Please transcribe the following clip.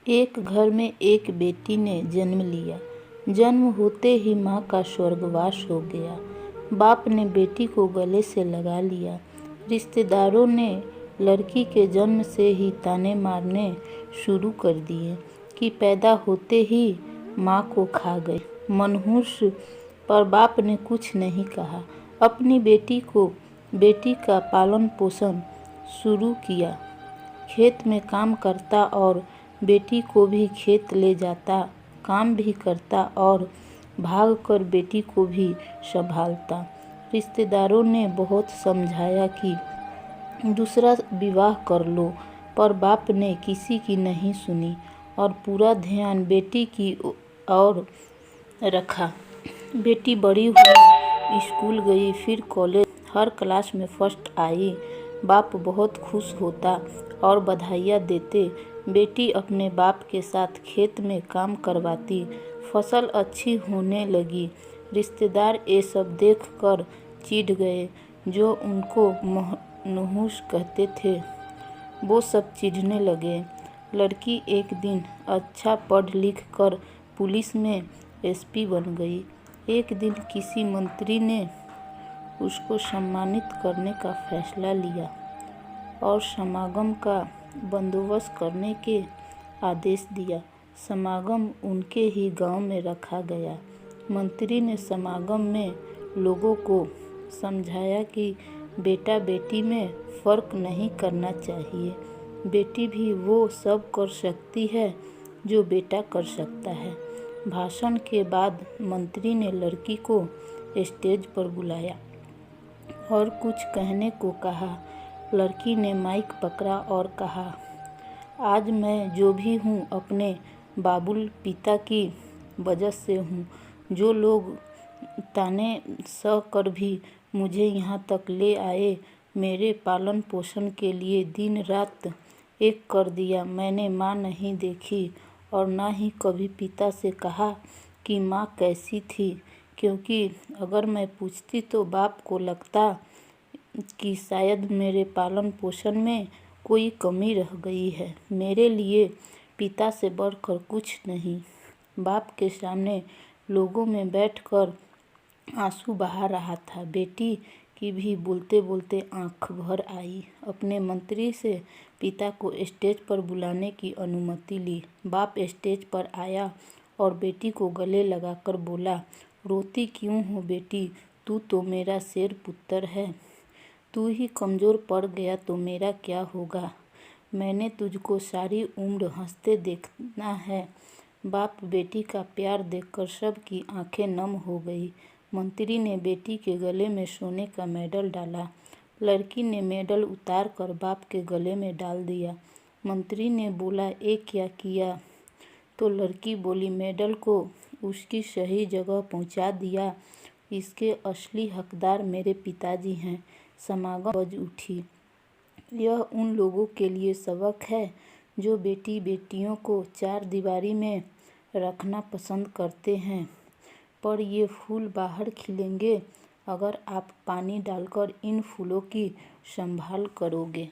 एक घर में एक बेटी ने जन्म लिया। जन्म होते ही माँ का स्वर्गवास हो गया। बाप ने बेटी को गले से लगा लिया। रिश्तेदारों ने लड़की के जन्म से ही ताने मारने शुरू कर दिए कि पैदा होते ही माँ को खा गई। मनहूस पर बाप ने कुछ नहीं कहा। अपनी बेटी का पालन पोषण शुरू किया। खेत में काम करता और बेटी को भी खेत ले जाता, काम भी करता और भागकर बेटी को भी संभालता। रिश्तेदारों ने बहुत समझाया कि दूसरा विवाह कर लो, पर बाप ने किसी की नहीं सुनी और पूरा ध्यान बेटी की ओर रखा। बेटी बड़ी हुई, स्कूल गई, फिर कॉलेज, हर क्लास में फर्स्ट आई। बाप बहुत खुश होता और बधाइयाँ देते। बेटी अपने बाप के साथ खेत में काम करवाती, फसल अच्छी होने लगी। रिश्तेदार ये सब देखकर चिढ़ गए। जो उनको मनहूस कहते थे, वो सब चिढ़ने लगे। लड़की एक दिन अच्छा पढ़ लिख कर पुलिस में एसपी बन गई। एक दिन किसी मंत्री ने उसको सम्मानित करने का फैसला लिया और समागम का बंदोबस्त करने के आदेश दिया। समागम उनके ही गांव में रखा गया। मंत्री ने समागम में लोगों को समझाया कि बेटा बेटी में फर्क नहीं करना चाहिए। बेटी भी वो सब कर सकती है जो बेटा कर सकता है। भाषण के बाद मंत्री ने लड़की को स्टेज पर बुलाया और कुछ कहने को कहा। लड़की ने माइक पकड़ा और कहा, आज मैं जो भी हूँ अपने बाबुल पिता की वजह से हूँ। जो लोग ताने सह कर भी मुझे यहाँ तक ले आए, मेरे पालन पोषण के लिए दिन रात एक कर दिया। मैंने माँ नहीं देखी और ना ही कभी पिता से कहा कि माँ कैसी थी, क्योंकि अगर मैं पूछती तो बाप को लगता कि शायद मेरे पालन पोषण में कोई कमी रह गई है। मेरे लिए पिता से बढ़कर कुछ नहीं। बाप के सामने लोगों में बैठकर आंसू बहा रहा था। बेटी की भी बोलते बोलते आंख भर आई। अपने मंत्री से पिता को स्टेज पर बुलाने की अनुमति ली। बाप स्टेज पर आया और बेटी को गले लगाकर बोला, रोती क्यों हो बेटी, तू तो मेरा शेर पुत्र है। तू ही कमज़ोर पड़ गया तो मेरा क्या होगा। मैंने तुझको सारी उम्र हंसते देखना है। बाप बेटी का प्यार देखकर सबकी आंखें नम हो गई। मंत्री ने बेटी के गले में सोने का मेडल डाला। लड़की ने मेडल उतार कर बाप के गले में डाल दिया। मंत्री ने बोला, ये क्या किया? तो लड़की बोली, मेडल को उसकी सही जगह पहुंचा दिया। इसके असली हकदार मेरे पिताजी हैं। समागम बज उठी। यह उन लोगों के लिए सबक है जो बेटियों को चार दीवारी में रखना पसंद करते हैं, पर ये फूल बाहर खिलेंगे अगर आप पानी डालकर इन फूलों की संभाल करोगे।